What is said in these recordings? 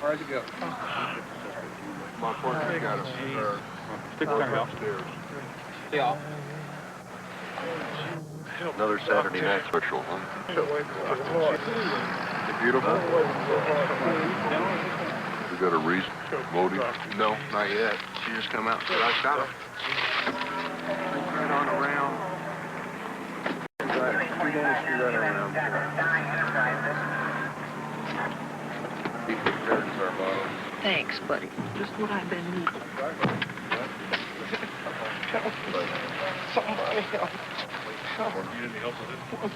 Where'd you go? My partner got us. Stick down upstairs. Yeah. Another Saturday night special, huh? Beautiful. We got a reason, motive? No, not yet. She just come out and said, I shot her. Right on around. Thanks, buddy. Just what I've been needing. Somebody else. You need any help with this?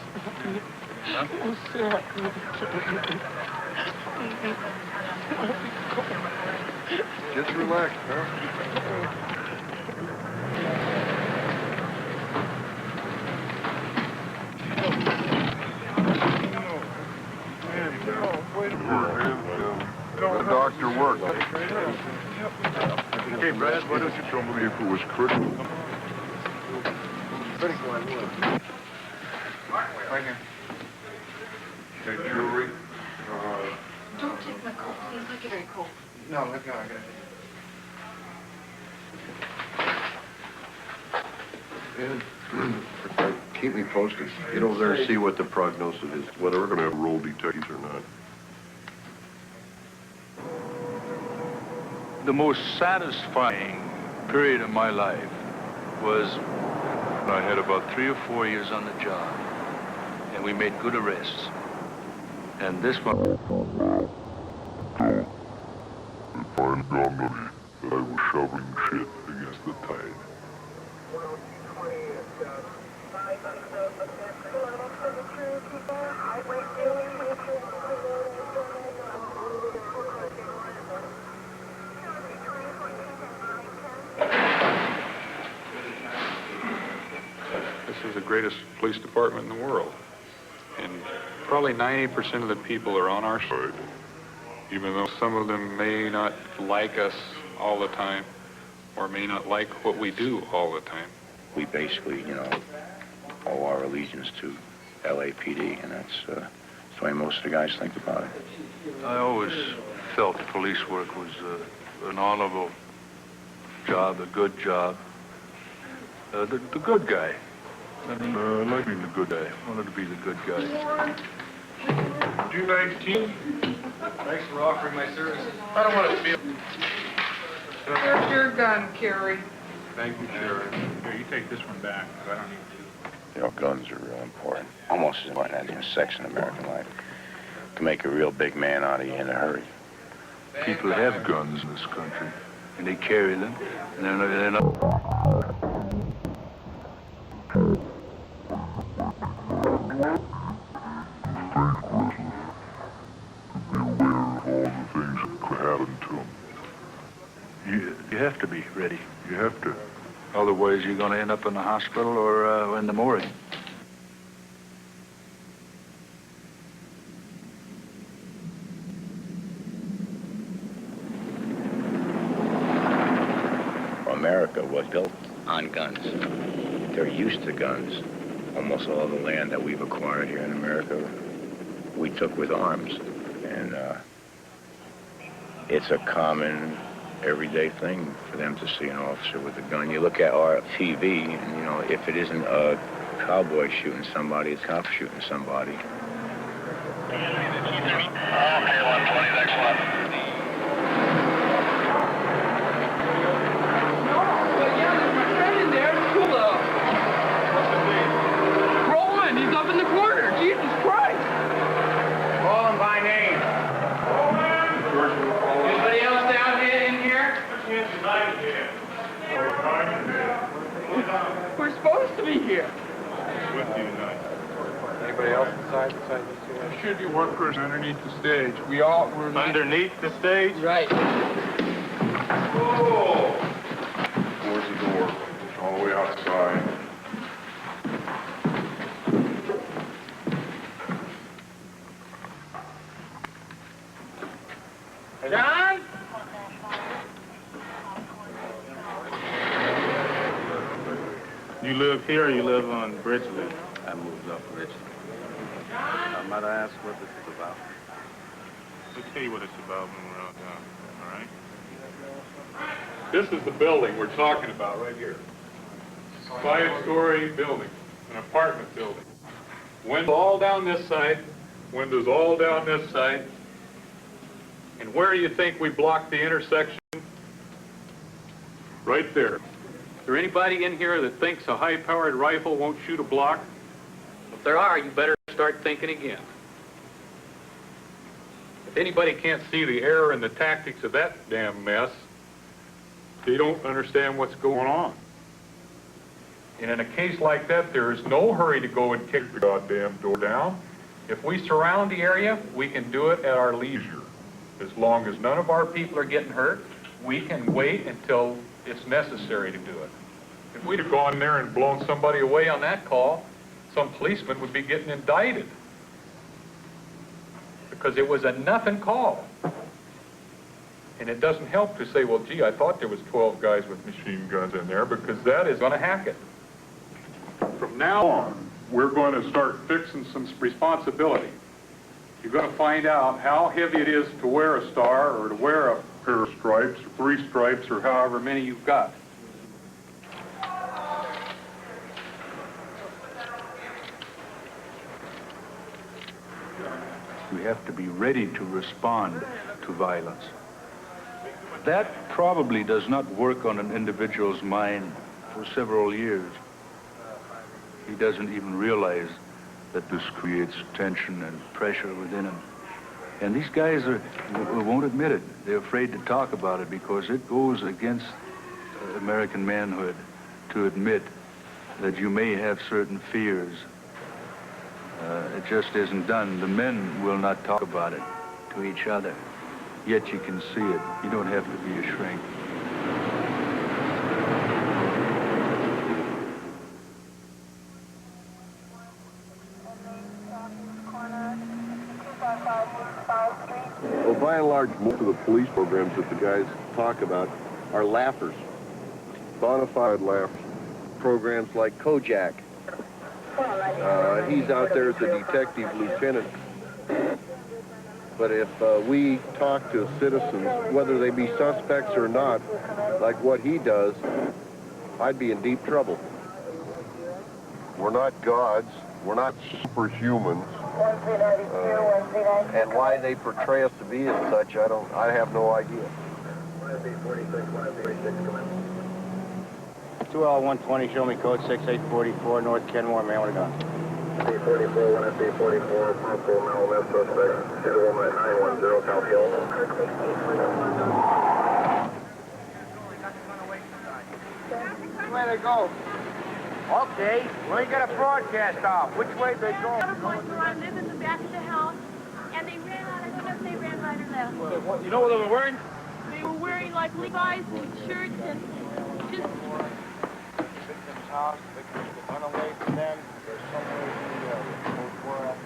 Just relax, huh? The doctor worked. Hey, Brad, why don't you tell me if it was critical? Right here. Jewelry? Don't take my coat, please. I get very cold. No, let go. I got it. Keep me posted. Get over there and see what the prognosis is, whether we're going to have roll detectives or not. The most satisfying period of my life was when I had about 3 or 4 years on the job, and we made good arrests. And this one... If I'm gone to me, that I was shoveling shit against the tide. This is the greatest police department in the world. And probably 90% of the people are on our side, even though some of them may not like us all the time or may not like what we do all the time. We basically, you know, owe our allegiance to LAPD, and that's the way most of the guys think about it. I always felt police work was an honorable job, a good job. The good guy. I mean, I like being the good guy. I wanted to be the good guy. June 19th. Thanks for offering my services. I don't want to feel... Here's your gun, Carrie. Thank you, Sheriff. Here, you take this one back, because I don't need to. You know, guns are real important. Almost as important as any sex in American life. Can make a real big man out of you in a hurry. People have guns in this country, and they carry them, and they're not... You have to be ready. You have to. Otherwise, you're going to end up in the hospital or in the morgue. America was built on guns. They're used to guns. Almost all the land that we've acquired here in America, we took with arms. And it's a common, everyday thing for them to see an officer with a gun. You look at our TV, and, you know, if it isn't a cowboy shooting somebody, it's a cop shooting somebody. Okay, 120, next one. We're supposed to be here. With you tonight. Anybody else besides this two? There should be one person underneath the stage. We all were... Underneath the stage? Right. Oh! Towards the door, all the way outside. John? You live here or you live on Bridgely? I moved up Richland. I might ask what this is about. Let's tell you what it's about when we're out down, all right? This is the building we're talking about right here. 5-story building, an apartment building. Windows all down this side, windows all down this side. And where do you think we blocked the intersection? Right there. Is there anybody in here that thinks a high-powered rifle won't shoot a block? If there are, you better start thinking again. If anybody can't see the error in the tactics of that damn mess, they don't understand what's going on. And in a case like that, there is no hurry to go and kick the goddamn door down. If we surround the area, we can do it at our leisure. As long as none of our people are getting hurt, we can wait until it's necessary to do it. If we'd have gone there and blown somebody away on that call, some policeman would be getting indicted. Because it was a nothing call. And it doesn't help to say, well, gee, I thought there was 12 guys with machine guns in there, because that is going to hack it. From now on, we're going to start fixing some responsibility. You're going to find out how heavy it is to wear a star, or to wear a pair of stripes, or 3 stripes, or however many you've got. We have to be ready to respond to violence. That probably does not work on an individual's mind for several years. He doesn't even realize that this creates tension and pressure within him. And these guys won't admit it. They're afraid to talk about it because it goes against American manhood to admit that you may have certain fears. It just isn't done. The men will not talk about it to each other. Yet you can see it. You don't have to be a shrink. Well, by and large, most of the police programs that the guys talk about are laughers. Bona fide laughers. Programs like Kojak. He's out there as a detective lieutenant. But if we talk to citizens, whether they be suspects or not, like what he does, I'd be in deep trouble. We're not gods. We're not superhumans. And why they portray us to be as such, I have no idea. 2L120, show me code 6844, North Kenmore, man, what a gun. 44, 1 44, possible mental left suspect, 21910, South Hill. Where they go? Okay, we got a broadcast off. Which way they go? I live in the back of the house, and they ran out. I don't know if they ran right or left. You know what they were wearing? They were wearing like Levi's and shirts and just... Victim's house, victim could run away from them. There's somewhere in the area. Both were at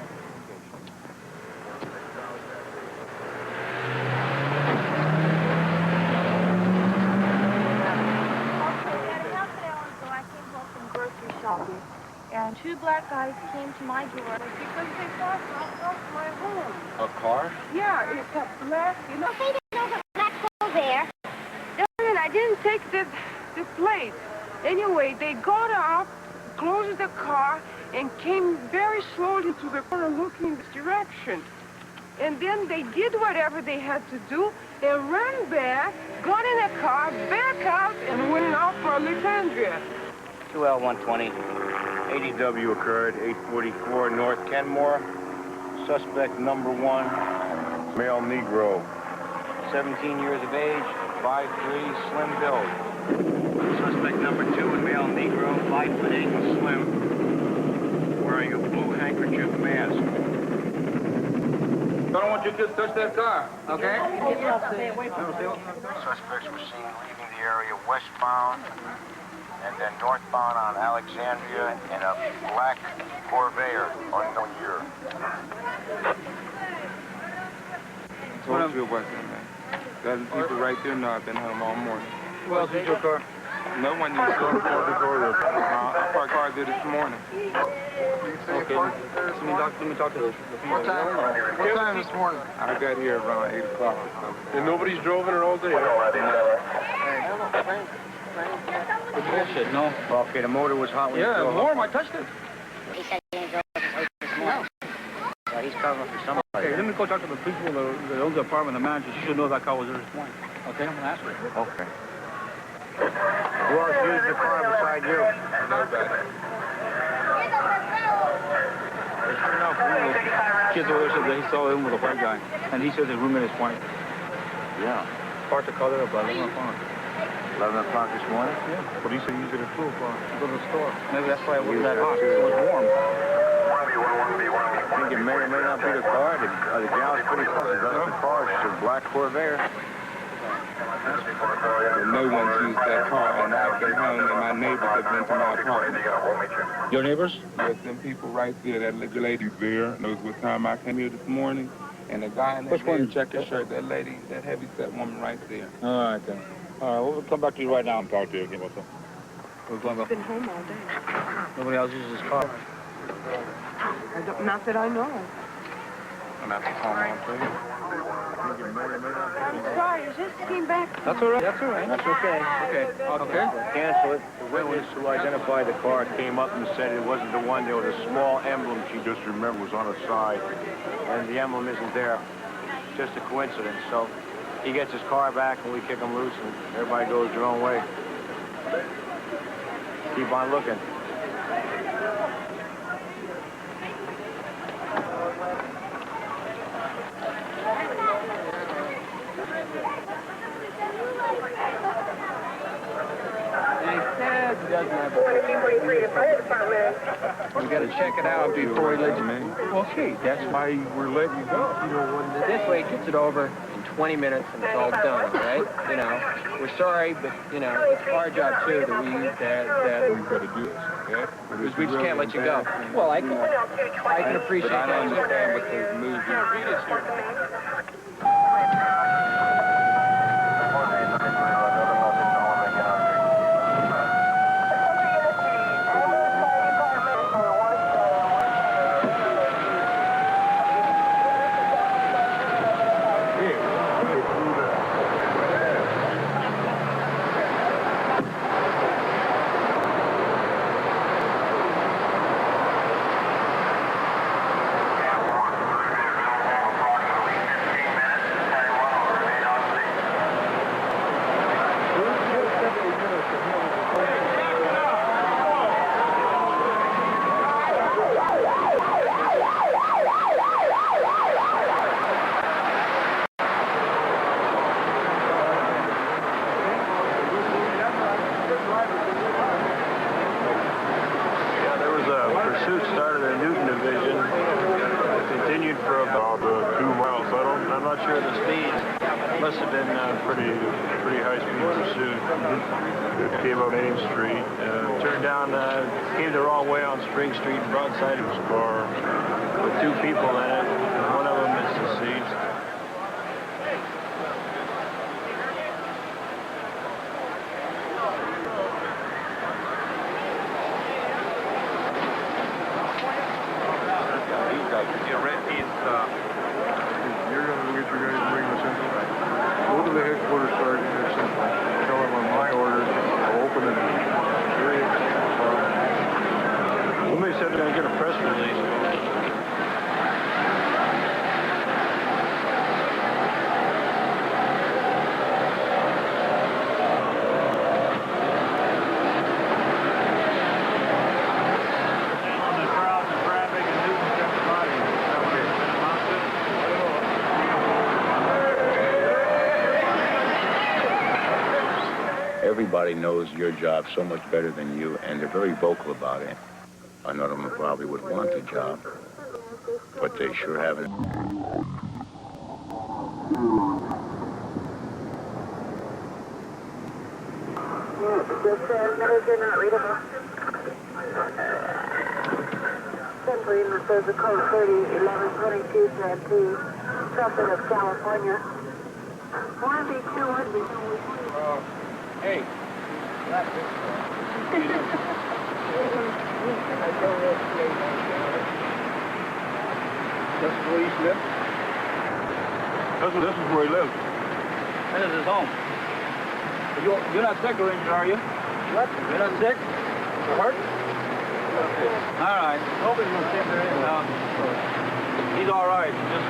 grocery shopping, and 2 black guys came to my door because they thought I was my home. a car? Yeah, it's a black, you know. They didn't know the black hole there. And I didn't take the plate. Anyway, they got up, closed the car, and came very slowly to the corner looking in this direction. And then they did whatever they had to do and ran back, got in a car, back out, and went out for Alexandria. 2L120, ADW occurred, 844 North Kenmore. Suspect number 1, male Negro, 17 years of age, 5'3", slim build. Suspect number 2, a male Negro, 5'8", slim, wearing a blue handkerchief mask. I don't want you to touch that car, okay? Suspects were seen leaving the area westbound and then northbound on Alexandria in a black Corvair, unknown year. Told you about that, man. Got the people right there now. I've been home all morning. Who else is your car? No one needs to go to I parked car there this morning. Okay. Let me talk to this. What time this morning? I got here around 8 o'clock. And nobody's drove in it all day? Bullshit, no. Okay, the motor was hot when you Yeah, drove warm. up. I touched it. He said he didn't drive this morning. Well, he's covering for somebody. Okay, let me go talk to the people that owns the apartment, the manager. She should know that car was there this morning. Okay, I'm gonna ask her. Okay. Who else used the car beside you? Kids over there said that he saw him with a white guy, and he says his roommate is white. Yeah. Parked the car there about 11 o'clock. 11 o'clock this morning? Yeah. But he said he used it at 2 o'clock to go to the store. Maybe that's why it wasn't that hot. It was warm. I think it may or may not be the car. The gal's pretty close. That's the car. It's a black Corvair. No one's used that car, and I've been home, and my neighbors have been to my apartment. Your neighbors? Yes, them people right there, that little lady there knows what time I came here this morning, and the guy in that red checker shirt, that lady, that heavy-set woman right there. All right, then. All right, we'll come back to you right now and talk to you again. What's up? We're going He's been home all day. Nobody else uses his car. Not that I know. I'm at the phone on for you. I'm sorry, I just came back. That's all right. That's all right. That's okay. Okay. Okay. Cancel it. The witness who identified the car came up and said it wasn't the one. There was a small emblem she just remembered was on the side. And the emblem isn't there. Just a coincidence. So he gets his car back and we kick him loose and everybody goes their own way. Keep on looking. We got to check it out before we let you in. Okay, that's why we're letting you go. This way it gets it over in 20 minutes and it's all done, right? You know, we're sorry, but, you know, it's our job, too, that we, that We've got to do this, okay? because we just can't let you go. Well, I can appreciate But I don't that. understand what the move is. Must have been pretty high-speed pursuit. It came up Main Street, turned down, came the wrong way on Spring Street, broadside of his car with two people in it. One of them is deceased. Go to the headquarters sergeant or something. Tell him on my orders, I'll open it at 3 o'clock. Somebody said they're going to get a press release. Everybody knows your job so much better than you, and they're very vocal about it. None of them probably would want the job, but they sure haven't. Simply says the code 30-11-22 Santee, something of California. 1B2, 1B2. Hey, That's where he lives? This is where he lives. This is his home. You're not sick or injured, are you? What? You're not sick? Or hurt? All right. Hope he's not sick or injured. He's all right. Just...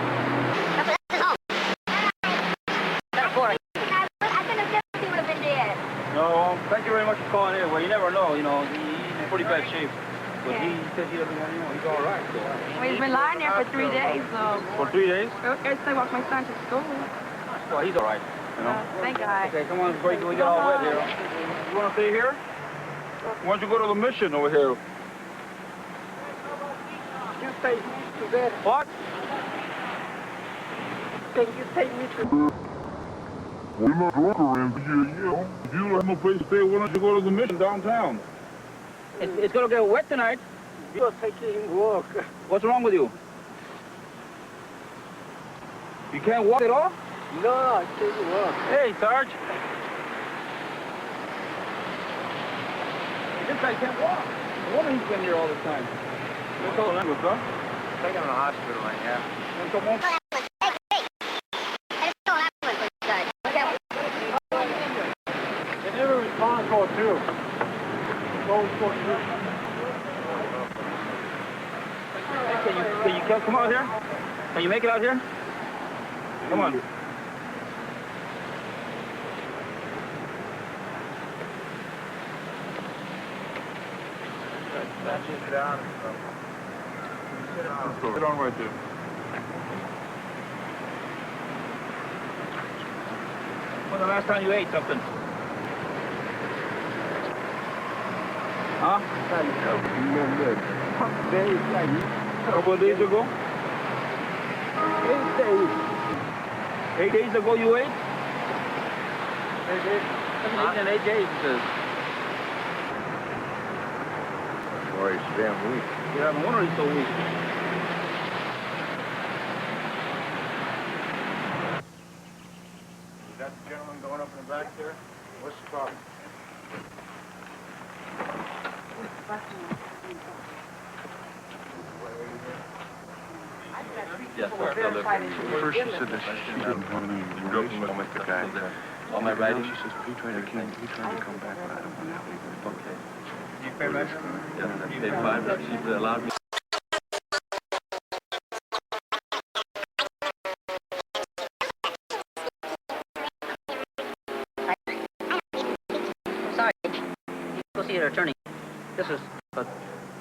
No, thank you very much for calling in. Well, you never know, you know, he's in pretty bad shape. But he says he doesn't want to know. He's all right. So. Well, he's been lying there for 3 days, so... For 3 days? Okay, so I walk my son to school. Well, he's all right, you know. Thank God. Okay, come on, before we get all wet here. You want to stay here? Why don't you go to the mission over here? You take me to there. What? Can you take me to... Well, you're not drunk or anything, you know. If you have no place to stay, why don't you go to the mission downtown? It's going to get wet tonight. You're taking walk. What's wrong with you? You can't walk at all? No, I can't walk. Hey, Sarge. This guy can't walk. No wonder he's been here all the time. What's all that with, huh? Take him to the hospital right now. Want to come home? They never respond call too. Can you come out here? Can you make it out here? Come on. Sit down. Sit down right there. When's the last time you ate something? Huh? A couple of days ago? 8 days. 8 days ago you ate? 8 days. In 8 days, it says. Boy, he's damn weak. Yeah, no wonder he's so weak. Is that the gentleman going up in the back there? What's the problem? Yes, first she said that she didn't want to go with the guy. On my right, she says, he tried to come back, but I don't want to leave. Okay. You pay back? Yeah, I paid $5. She allowed me. Sorry, go see your attorney. This is a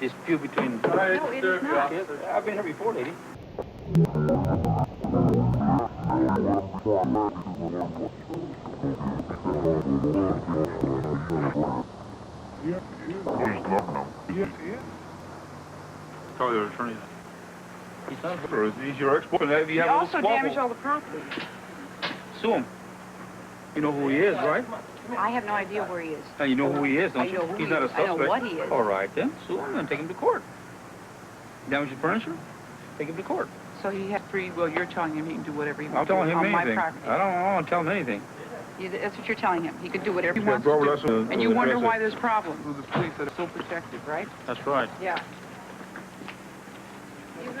dispute between... No, it is not. I've been here before, lady. Call your attorney. He's not her. He's your ex-boyfriend. Have you He have a also squabble? damaged all the property. Sue him. You know who he is, right? I have no idea where he is. And you know who he is, don't I you? know who He's he not a is. suspect. I know what he is. All right, then. Sue him and take him to court. Damage your furniture? Take him to court. So he has free will. You're telling him he can do whatever he I'm wants telling him on anything. my property. I don't want to tell him anything. That's what you're telling him. He could do whatever he Yeah, wants bro, to that's do. what- And you wonder that's why it. there's problems with the police that are so protective, right? That's right. Yeah.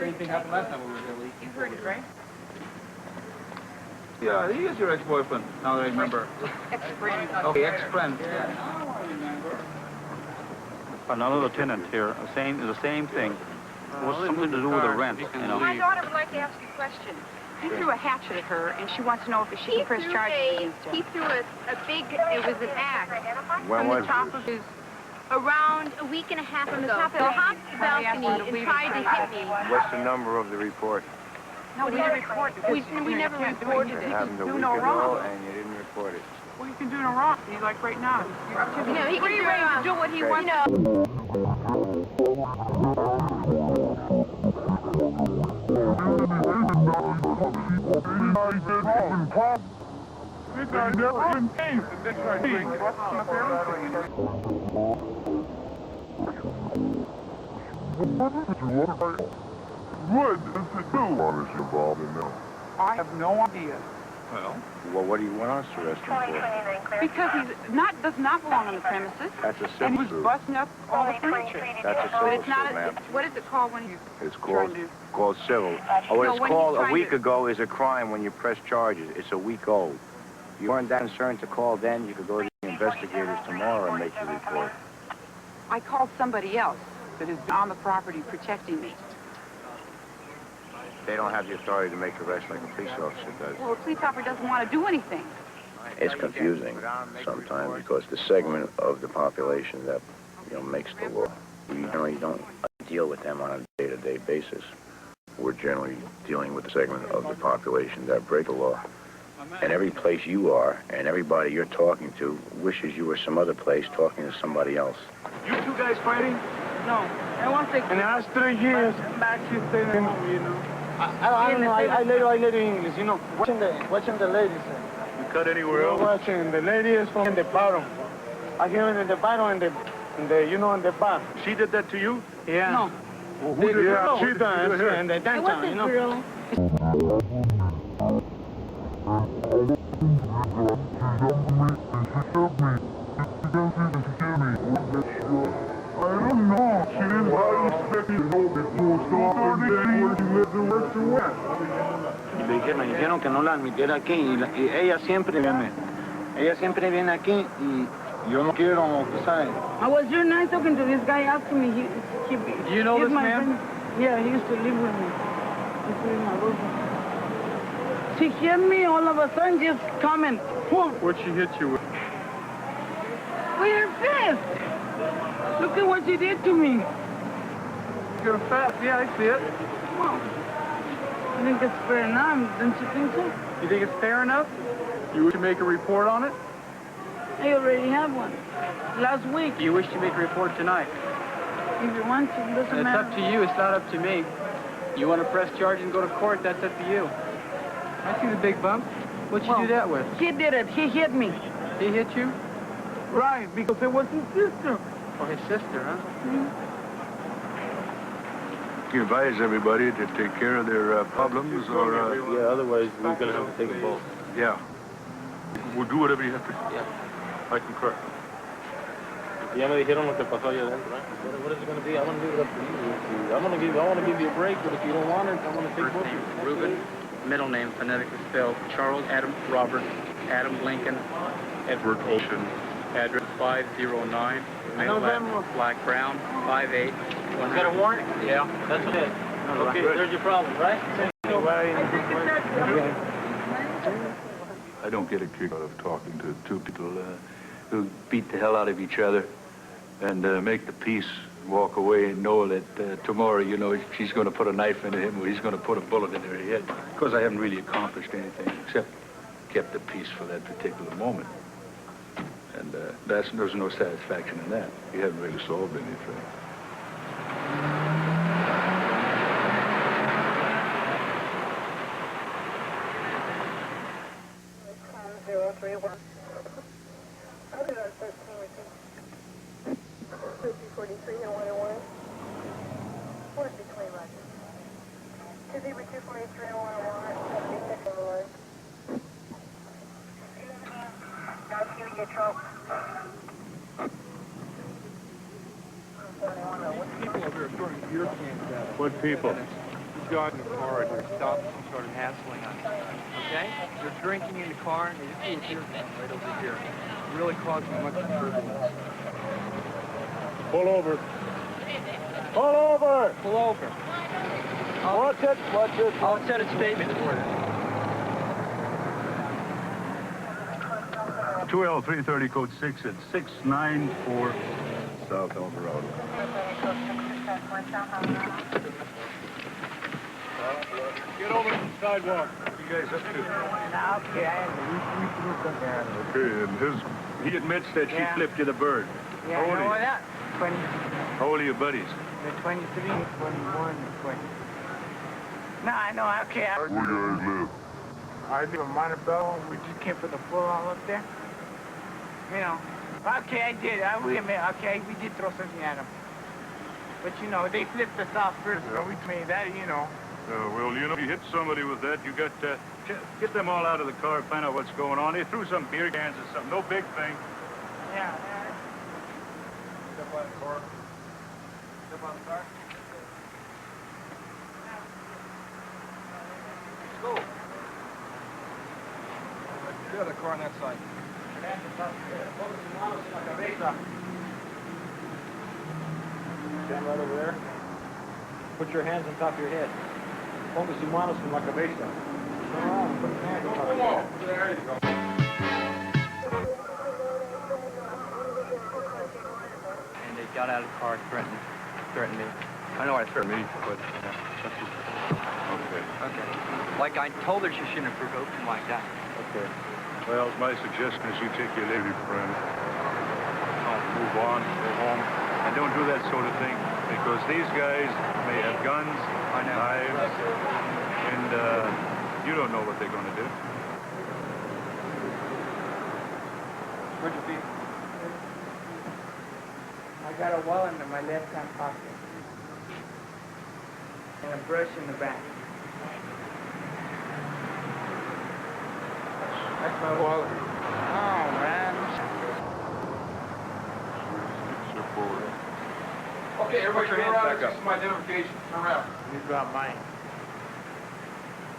Same thing happened last time we were there, Lee. You heard it, right? Yeah, he is your ex-boyfriend, now that I remember. Ex-friend. Okay, ex-friend. Another tenant here, the same thing. What's something to do with the rent, you know? My daughter would like to ask you a question. He threw a hatchet at her, and she wants to know if she can press charges against him. He threw a big, it was an axe When from was the top of his, around a week and a half ago. He hopped the balcony and tried to hit me. What's the number of the report? No, we didn't report it. We never reported It it. happened a do week no ago, wrong. and you didn't report it. Well, you can do no wrong. He's like right now. You know, he can do what he wants. This guy never been paid. I have no idea. Well, what do you want us to arrest him for? Because does not belong on the premises. That's a And civil he's suit. busting up all the furniture. That's a But civil it's not suit, ma'am. what is it called when you... It's trying called to- civil. No, What it's when called he's a trying week to- ago is a crime when you press charges. It's a week old. You weren't that concerned to call then, you could go to the investigators tomorrow and make your report. I called somebody else that is on the property protecting me. They don't have the authority to make arrests like a police officer does. Well, the police officer doesn't want to do anything. It's confusing sometimes because the segment of the population that, makes the law, we generally don't deal with them on a day-to-day basis. We're generally dealing with the segment of the population that break the law. And every place you are and everybody you're talking to wishes you were some other place talking to somebody else. You two guys fighting? No, I want to... In the last 3 years. Back to staying at home, you know. I don't know, I let you English, Watching the ladies. You cut anywhere else? Watching the ladies from the bottom. I hear in the bottom in the back. She did that to you? Yeah. No. Well, who did Yeah, she does, and the downtown, girl. I don't know. She didn't expect me to know before, so I didn't she lived and worked and went. Y me dijeron que no la admitiera aquí y ella siempre viene aquí y yo no quiero, tú sabes. I was here night talking to this guy asking me, Do you know he's this my man? friend. Yeah, he used to live with me. He used to live in my room. She hit me all of a sudden, just coming. What'd she hit you with? With her fist. Look at what she did to me. You're a fat. Yeah, I see it. Well, I think it's fair enough, don't you think so? You think it's fair enough? You should make a report on it? I already have one. Last week. You wish to make a report tonight? If you want to, doesn't It's matter. up to you. It's not up to me. You want to press charges and go to court, that's up to you. I see the big bump. What'd you do that with? He did it. He hit me. He hit you? Right, because it was his sister. Oh, his sister, huh? You advise everybody to take care of their problems or... Yeah, otherwise we're going to have to take a vote. Yeah. We'll do whatever you have to do. Yeah. I concur. Ya me dijeron lo que pasó allá adentro, right? What is it going to be? I want to leave it up to you. I want to give you a break, but if you don't want it, I want to take First both of name, you. Reuben. Middle name, phonetically spelled Charles Adam Robert Adam Lincoln Edward Ocean. Address 509 Male Latin, Black Brown 58. You got a warrant? Yeah. That's it. Okay, there's your problem, right? I don't get a kick out of talking to two people who beat the hell out of each other and make the peace, walk away and know that tomorrow, she's going to put a knife into him or he's going to put a bullet in her head. Because I haven't really accomplished anything except kept the peace for that particular moment. And there's no satisfaction in that. You haven't really solved anything. People over here throwing beer cans at us. What people? We got in the car and they stopped and started hassling us. Okay? They're drinking in the car and they just threw a beer can right over here. It really caused me much disturbance. Pull over. Pull over! Pull over. Watch it, watch it. I'll set a statement for you. 2L 330 code 6 at 694 South Alvarado. Get over to the sidewalk. You guys up to? Okay. Okay, and he admits that she flipped you the bird. Yeah, I know that. 20, How old are your buddies? the 23, 21, 20. No, I know, okay. Where do you guys live? I live in Montebello. We just came for the football up there. You know, okay, I did. I will admit, okay, we did throw something at them. But, they flipped us off first, so we made that, Well, if you hit somebody with that, you got Get them all out of the car, find out what's going on. They threw some beer cans or something. No big thing. Yeah. Step on the car. Step on the car. Let's go. Get out of the car on that side. Stand right over there. Put your hands on top of your head. Ponga sus manos en la cabeza. Turn around. Put your hands on top of your head. There you go. And they got out of the car, threatened me. I know I threatened me, but okay. Like I told her she shouldn't have provoked him like that. Okay. Well, my suggestion is you take your lady friend, move on, go home, and don't do that sort of thing, because these guys may have guns, knives, and you don't know what they're going to do. Where'd you be? I got a wallet in my left-hand pocket and a brush in the back. That's my wallet. Oh, man. Okay, everybody Put your turn hands around. back This up. is my identification. Turn around. You got mine.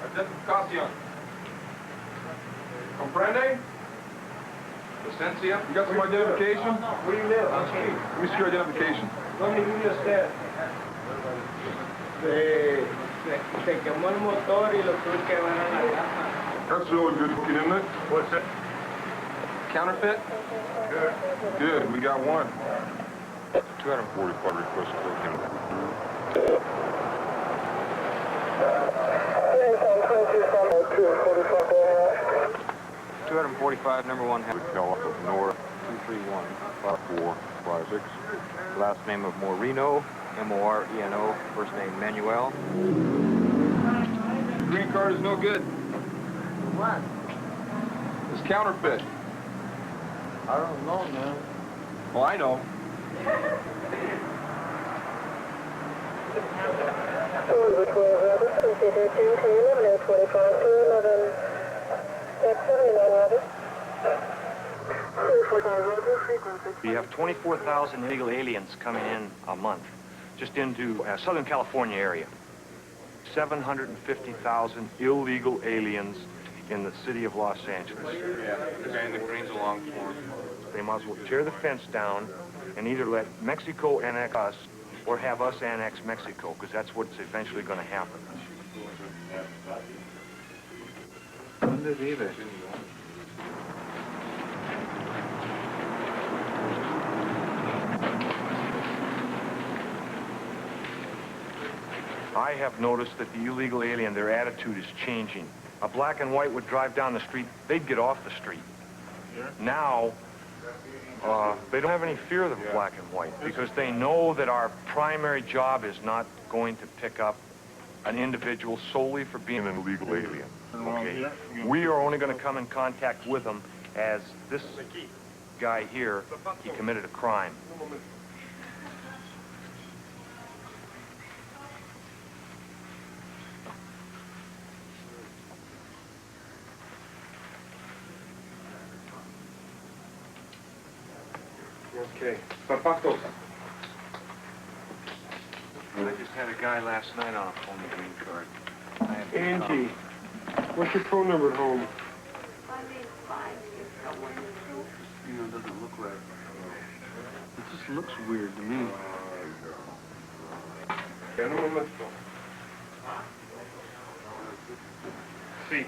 Identificación. Comprende? Licencia. You got some identification? Where do you live? Okay. Let me see your identification. ¿Dónde vive usted? Se quemó el motor y lo tuve que llevar a la casa. That's really good looking, isn't it? What's that? Counterfeit? Good. Good, we got one. 245 requests for him. 245, number 1. Cal off of North 231-5456. Last name of Moreno, M-O-R-E-N-O. First name Manuel. Green card is no good. What? It's counterfeit. I don't know, man. Well, I know. We have 24,000 illegal aliens coming in a month, just into Southern California area. 750,000 illegal aliens in the city of Los Angeles. Yeah, the guy in the green's along for him. They might as well tear the fence down and either let Mexico annex us or have us annex Mexico, because that's what's eventually going to happen. ¿Dónde vive? I have noticed that the illegal alien, their attitude is changing. A black and white would drive down the street, they'd get off the street. Now, they don't have any fear of the black and white because they know that our primary job is not going to pick up an individual solely for being an illegal alien. Okay? We are only going to come in contact with them as this guy here, he committed a crime. Okay. Zapatos. I just had a guy last night on a phony green card. Angie, what's your phone number at home? You know, it doesn't look right. It just looks weird to me. En un momento. Sí.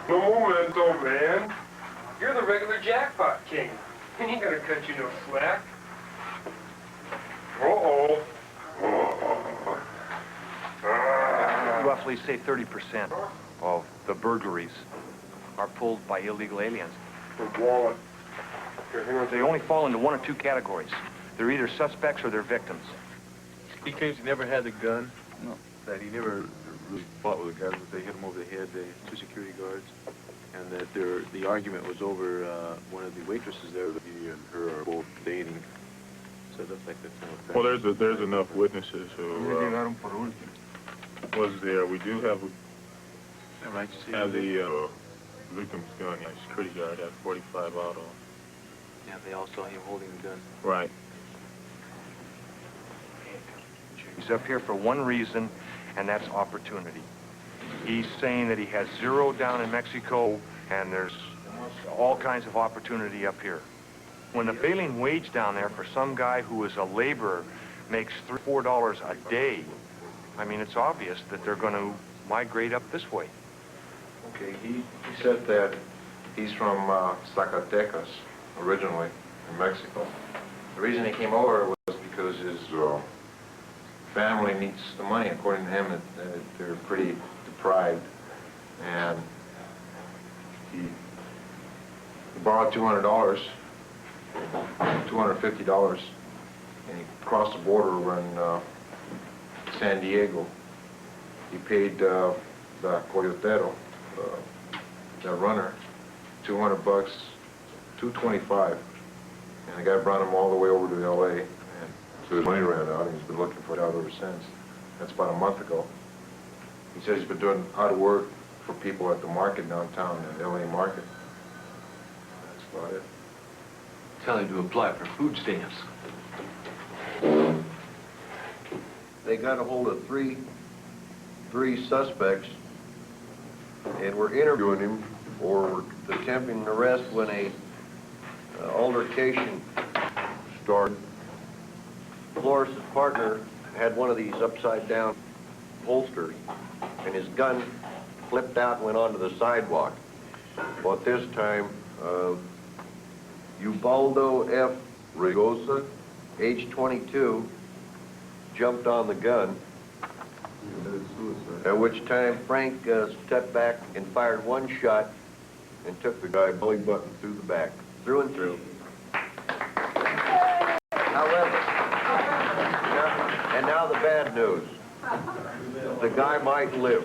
Un momento, man. You're the regular jackpot king. He ain't gonna cut you no slack. Uh-oh. Roughly, say 30% of the burglaries are pulled by illegal aliens. The wallet. They only fall into one of two categories. They're either suspects or they're victims. He claims he never had the gun. No. That he never really fought with the guys, but they hit him over the head, the two security guards. And that the argument was over one of the waitresses there, he and her are both dating. So it looks like that's Well, there's enough witnesses who... was there. We do have the victim's gun. Yeah, security guard had 45 out on. Yeah, they all saw him holding the gun. Right. He's up here for one reason, and that's opportunity. He's saying that he has zero down in Mexico, and there's all kinds of opportunity up here. When the prevailing wage down there for some guy who is a laborer makes $3 or $4 a day, I mean, it's obvious that they're going to migrate up this way. Okay, he said that he's from Zacatecas, originally, in Mexico. The reason he came over was because his family needs the money. According to him, they're pretty deprived. And he borrowed $200, $250, and he crossed the border over in San Diego. He paid the coyotero, the runner, $200, $225, and the guy brought him all the way over to LA. And so his money ran out, and he's been looking for it out ever since. That's about a month ago. He says he's been doing hard work for people at the market downtown, the LA market. That's about it. Tell him to apply for food stamps. They got a hold of three suspects, and we're interviewing him for attempting an arrest when a altercation started. Flores's partner had one of these upside-down holsters, and his gun flipped out and went onto the sidewalk. But this time, Ubaldo F. Rigosa, age 22, jumped on the gun, at which time Frank stepped back and fired one shot and took the guy belly button through the back, through and through. However, and now the bad news. The guy might live.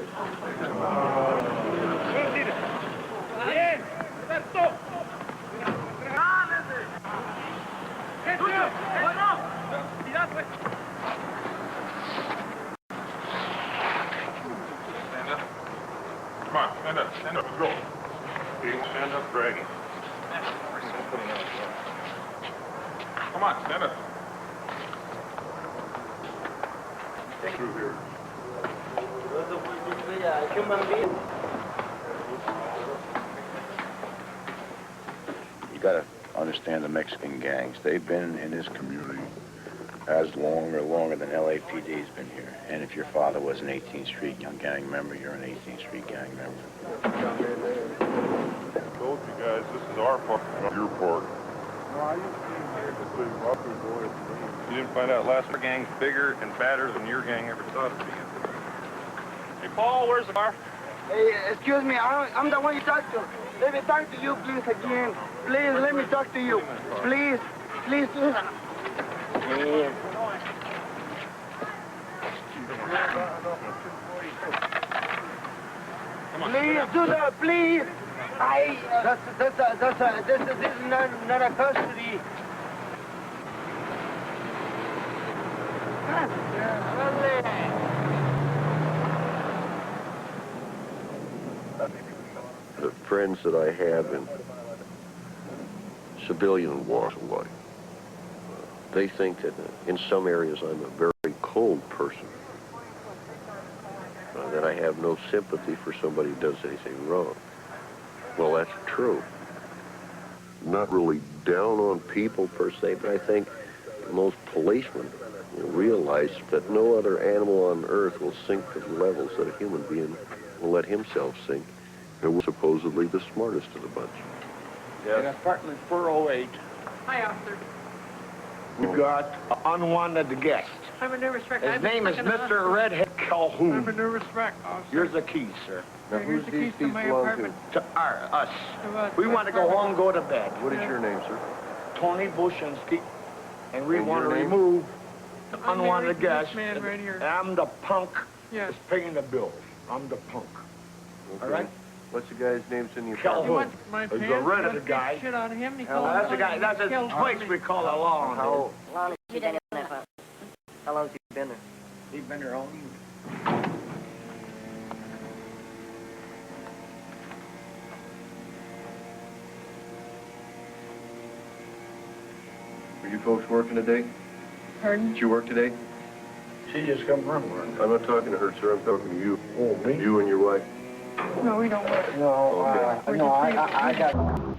Come on, stand up, let's go. Stand up, dragging. Come on, stand up. Through here. You gotta understand the Mexican gangs. They've been in this community as long or longer than LAPD's been here. And if your father was an 18th Street gang member, you're an 18th Street gang member. I told you guys, this is our part, not your part. No, I used to be here to play Rocky Boy. You didn't find out last gang's bigger and badder than your gang ever thought of being. Hey, Paul, where's the bar? Hey, excuse me, I'm the one you talk to. Let me talk to you, please, again. Please, let me talk to you. Please, please do that. Please. Please do that, please. This is not a custody. The friends that I have in civilian walks of life, they think that in some areas I'm a very cold person, that I have no sympathy for somebody who does anything wrong. Well, that's true. Not really down on people per se, but I think most policemen realize that no other animal on earth will sink to the levels that a human being will let himself sink. And we're supposedly the smartest of the bunch. In apartment 408. Hi, officer. We got an unwanted guest. I'm a nervous wreck. His name is Mr. Redhead Calhoun. I'm a nervous wreck, officer. Here's the keys, sir. Now, Here's the keys to my apartment. To us. To us. We want to go home and go to bed. What is your name, sir? Tony Bushinsky. And we And want to your name? remove the I'm unwanted married to guest. this man right here. I'm the punk Yes. that's paying the bills. I'm the punk. Okay. All right? What's the guy's name in your Calhoun. You want my There's pants? a red Don't of the get guy. shit on him. He Well, called that's the me. guy. That's his Killed place me. we call a law. How How long's he been in there? How long's he been there? He's been there all Are you folks working today? Pardon? Did you work today? She just come from work. I'm not talking to her, sir. I'm talking to you. Oh, me? You and your wife. No, we don't work. No, Okay. no, I got...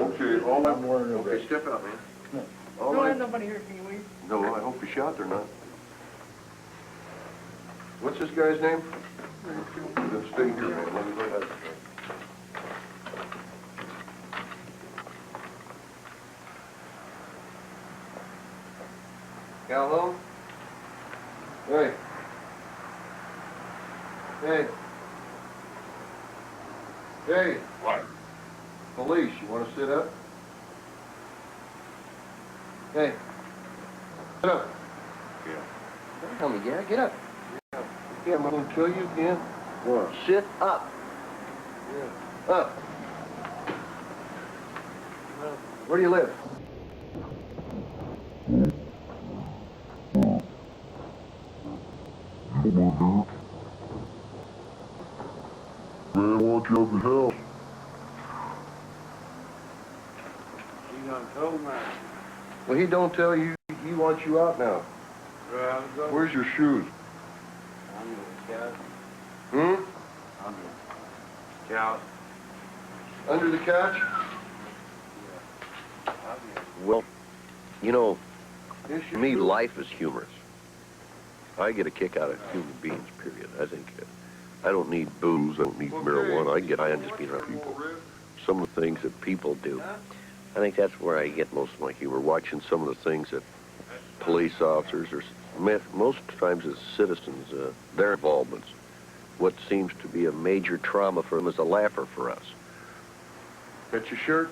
Okay, step out, man. All Don't right. have nobody here, can you leave? No, I hope you shot. They're not. What's this guy's name? Then stay here, man. Let me go ahead. Calhoun? Hey. Hey. Hey. What? Police, you want to sit up? Hey. Sit up. Don't tell me, Gary. Get up. Yeah, I'm going to tell you again. What? Sit up. Yeah. Up. Where do you live? Man, want you up his house. You done told me. Well, he don't tell you. He wants you out now. Where's your shoes? I'm the couch. Hmm? I'm the couch. Under the couch? Well, you know, to me, life is humorous. I get a kick out of human beings, period. I think I don't need booze, I don't need marijuana. I get high on just being around people. Some of the things that people do, I think that's where I get most of my humor, watching some of the things that police officers, or most times as citizens, their involvements. What seems to be a major trauma for them is a laugher for us. Got your shirt?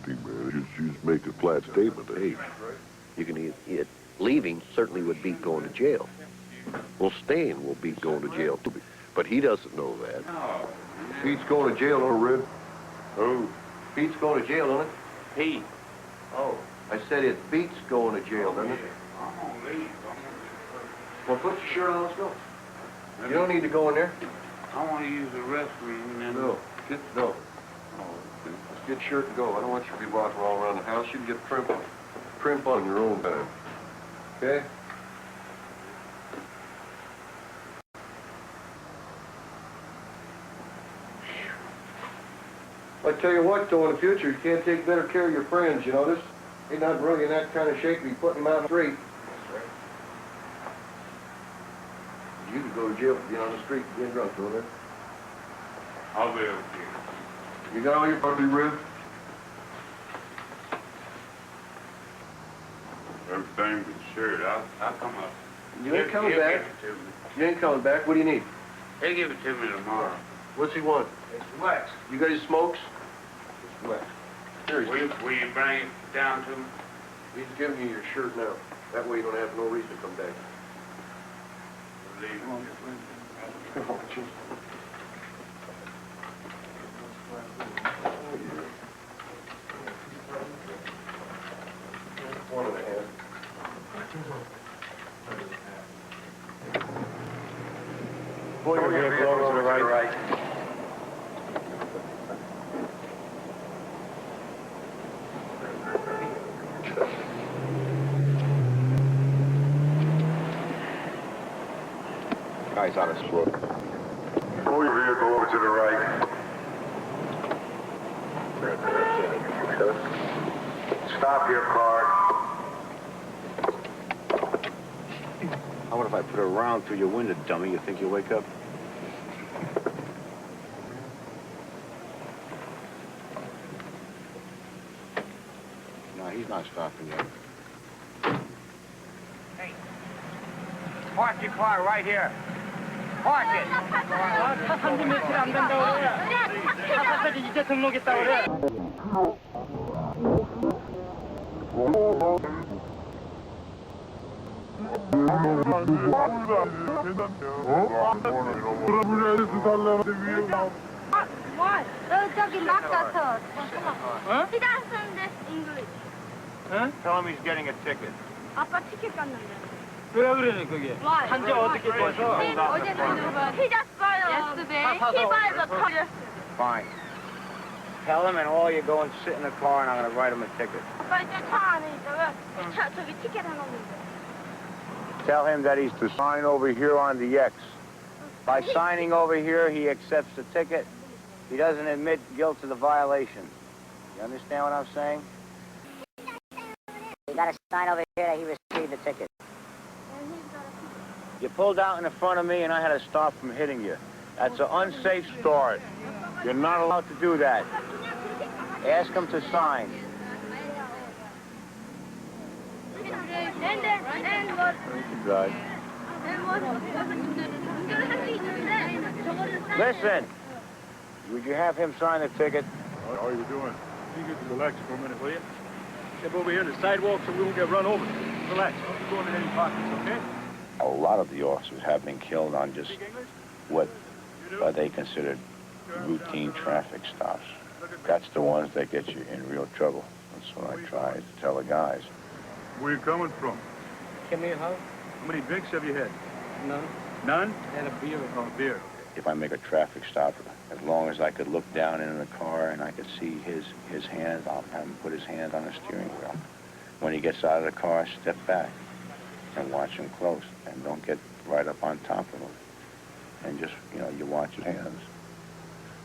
You just make a flat statement. Hey, you can leaving certainly would beat going to jail. Well, staying will beat going to jail too. But he doesn't know that. Pete's going to jail, don't Red? Oh. Pete's going to jail, doesn't it? Pete. Oh, I said it beats going to jail, doesn't it? I'm gonna leave. Well, put your shirt on, let's go. You don't need to go in there. I want to use the restroom and then... No, no. Let's get shirt and go. I don't want you to be walking all around the house. You can get primp on your own time. Okay? I tell you what, though, in the future, you can't take better care of your friends, you know this? They're not really in that kind of shape to be putting them out on the street. You could go to jail for being on the street being drunk, don't you? I'll be able to. You got all your property, Red? Everything but shirt. I'll come up. You ain't coming He'll back. give it to me. You ain't coming back. What do you need? He'll give it to me tomorrow. What's he want? It's wax. You got his smokes? It's wax. Here, Will you bring it down to me? he's giving you your shirt now. That way you don't have no reason to come back. Leave it. One and a half. Pull your vehicle over to the right. Guy's on his foot. Pull your vehicle over to the right. Stop your car. How about if I put a round through your window, dummy? You think you'll wake up? not stopping you. Hey, park your car right here. Park it. What? 저기 막가서. He doesn't understand English. Huh? Tell him he's getting a ticket. 아빠 티켓 갔는데. 왜 그러니 그게? Why? 한지 어떻게 돼서? 어제 He just bought yesterday. He bought the car yesterday. Fine. Tell him and all you go and sit in the car and I'm going to write him a ticket. 아빠 이제 차 안에 있다가 저기 티켓 하나 있는데. Tell him that he's to sign over here on the X. By signing over here, he accepts the ticket. He doesn't admit guilt to the violation. You understand what I'm saying? You got to sign over here that he received the ticket. You pulled out in front of me and I had to stop from hitting you. That's an unsafe start. You're not allowed to do that. Ask him to sign. And what? You can drive. Listen, would you have him sign the ticket? How are you doing? Can you get to relax for a minute, will you? Step over here on the sidewalk so we won't get run over. Relax. Don't go into any pockets, okay? A lot of the officers have been killed on just what they considered routine traffic stops. That's the ones that get you in real trouble. That's what I try to tell the guys. Where you coming from? Give me a hug. How many drinks have you had? None. None? And a beer. Oh, beer. If I make a traffic stop, as long as I could look down into the car and I could see his hands, I'll have him put his hand on the steering wheel. When he gets out of the car, step back and watch him close and don't get right up on top of him. And just, you watch his hands.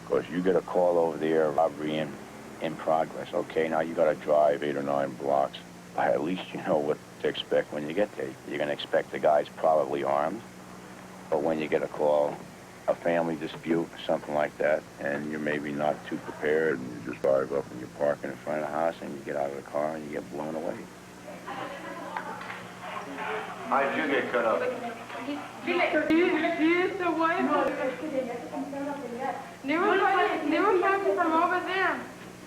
Of course, you get a call over there, robbery in progress. Okay, now you got to drive 8 or 9 blocks. At least you know what to expect when you get there. You're going to expect the guy's probably armed. But when you get a call, a family dispute, something like that, and you're maybe not too prepared, and you just drive up and you park in front of the house, and you get out of the car and you get blown away. How did you get cut up? He's the wife. They were fighting from over there.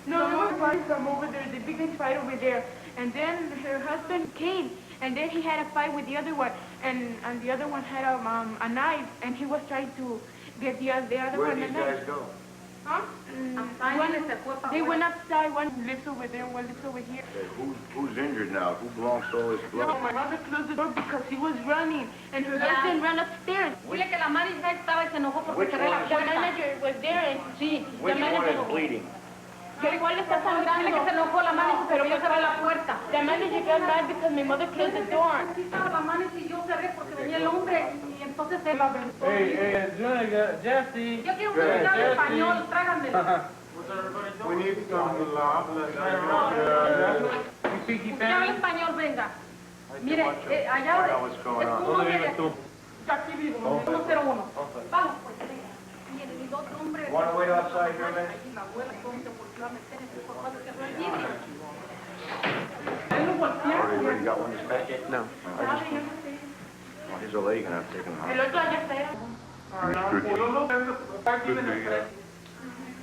No, they were fighting from over there, the biggest fight over there. And then her husband came, and then he had a fight with the other one, and the other one had a knife, and he was trying to get the other Where one did a these guys knife. go? Huh? They went upside. One lives over there, one lives over here. Okay, who's injured now? Who belongs to all this blood? No, my mother closed the door because he was running, and her husband ran upstairs. Which one is- The manager was there, and Which one is bleeding? ¿Cuál está sangrando? Dile que se enojó la manager, pero yo cerré la puerta. The manager got mad because my mother closed the door. Sí estaba la manager y yo cerré porque venía el hombre y entonces él... Hey, Jesse. Yo quiero un militar español, tráiganmelo. We need some law. Usted habla español, venga. Mire, allá... ¿Dónde vives tú? Aquí vivo, 101. Vamos, pues, venga. Mire, el otro hombre... Want to wait outside here a minute? La abuela, ¿dónde? Porque iba a meter ese por cuando cerró el vidrio. Already got one to stay? No. Well, here's a lady gonna have to take him El home. otro allá está.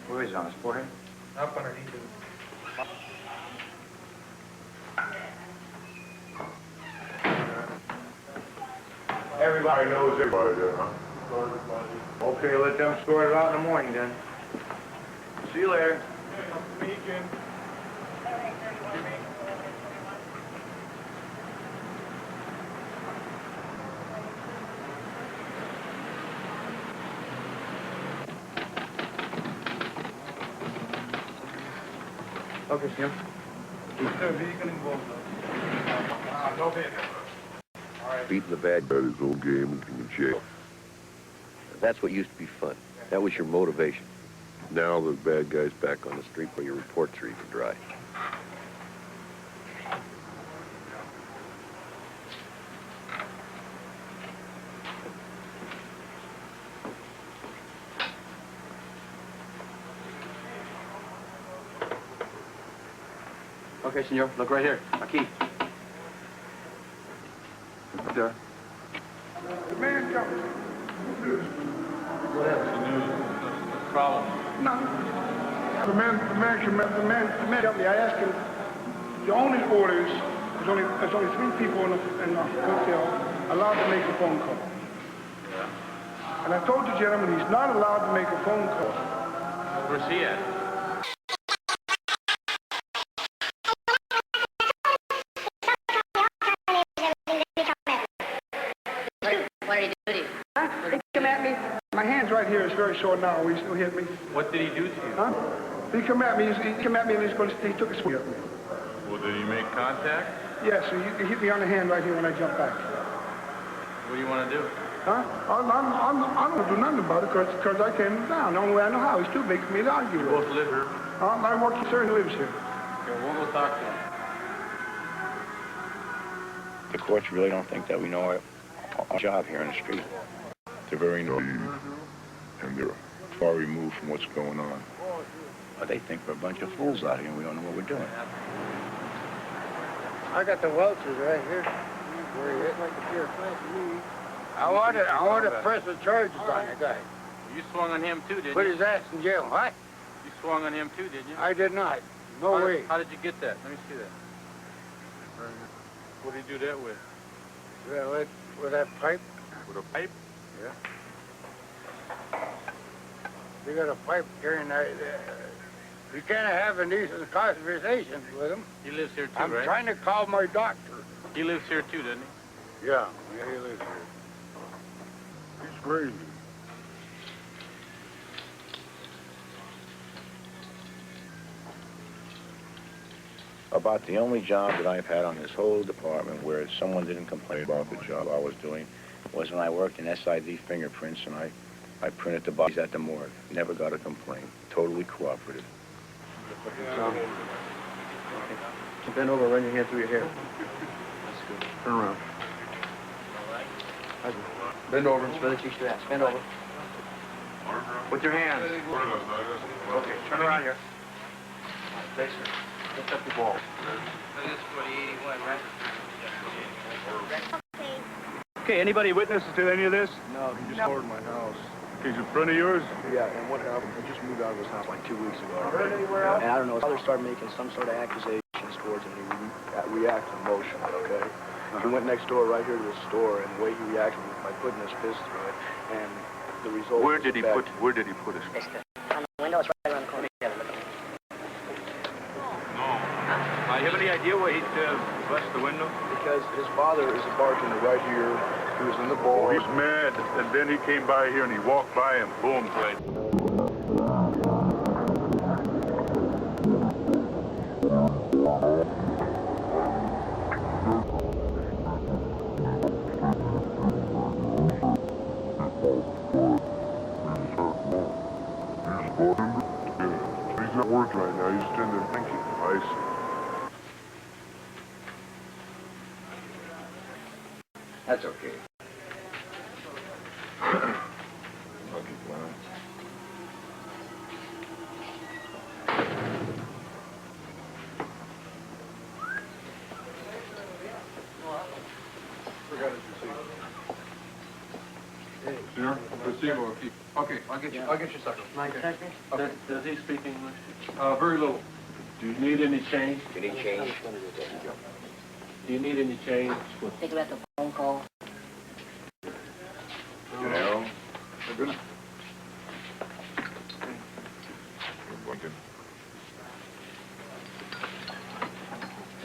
Where is he, on his forehead? Up underneath him. Everybody knows everybody there, huh? Okay, let them sort it out in the morning then. See you later. Okay, señor. Beating the bad guy is old game and in jail. That's what used to be fun. That was your motivation. Now the bad guy's back on the street where your reports are even dry. Okay, senor. Look right here. Aquí. Up there. The man jumped. What happened? Problem? No. The man jumped me. I asked him, the only orders, there's only 3 people in the hotel allowed to make a phone call. Yeah. And I told the gentleman he's not allowed to make a phone call. Where's he at? What did he do to you? Huh? He come at me. My hand's right here. It's very sore now. He still hit me. What did he do to you? Huh? He come at me. He come at me and he took a swing at me. Well, did he make contact? Yes, he hit me on the hand right here when I jumped back. What do you want to do? Huh? I don't do nothing about it because I came down. The only way I know how. He's too big for me to argue with. You both live here? I work for sir who lives here. Okay, we'll go talk to him. The courts really don't think that we know our job here in the street. They're very naive, and they're far removed from what's going on. But they think we're a bunch of fools out here and we don't know what we're doing. I got the Welch's right here. I want to press the charges on the guy. You swung on him too, didn't Put you? his ass in jail. What? You swung on him too, didn't you? I did not. No way. How did you get that? Let me see that. What did you do that with? With that pipe? With a pipe? Yeah. You got a pipe carrying that. You can't have a decent conversation with him. He lives here too, I'm right? trying to call my doctor. He lives here too, doesn't he? Yeah, he lives here. He's crazy. About the only job that I've had on this whole department where someone didn't complain about the job I was doing was when I worked in SID fingerprints and I printed the bodies at the morgue. Never got a complaint. Totally cooperative. Bend over, run your hand through your hair. That's good. Turn around. Bend over and spread the cheeks to your ass. Bend over. With your hands. Okay, turn around here. Face it. Lift up your ball. This is for the 81, right? Okay, anybody witnesses to any of this? No, he just ordered my house. He's a friend of yours? Yeah, and what happened? I just moved out of his house like 2 weeks ago. And I don't know, his father started making some sort of accusations towards him. He reacted emotionally, okay? He went next door right here to the store, and the way he reacted was by putting his fist through it, and the result Where did he put his fist? On the window, it's right around the corner. You have any idea why he busted the window? Because his father is a bartender right here. He was in the bar. Oh, he's mad, and then he came by here and he walked by and boom, right. He's at work right now. He's standing there thinking. I see. That's okay. Lucky clown. Forgot his receipt. Sir, receiver. Okay, I'll get you sucker. Mike, Okay. does he speak English? Very little. Do you need any change? You need change? Do you need any change? Think about the phone call. Hello? Good night.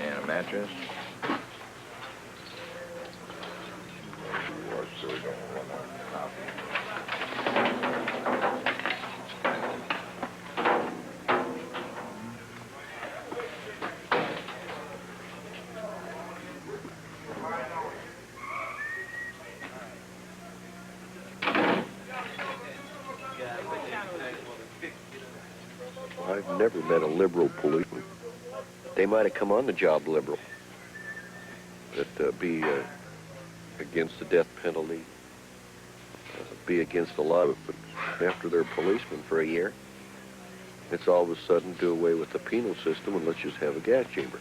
And a mattress. I've never met a liberal policeman. They might have come on the job liberal. But be against the death penalty, be against a lot of it. But after they're policemen for a year, it's all of a sudden do away with the penal system and let's just have a gas chamber.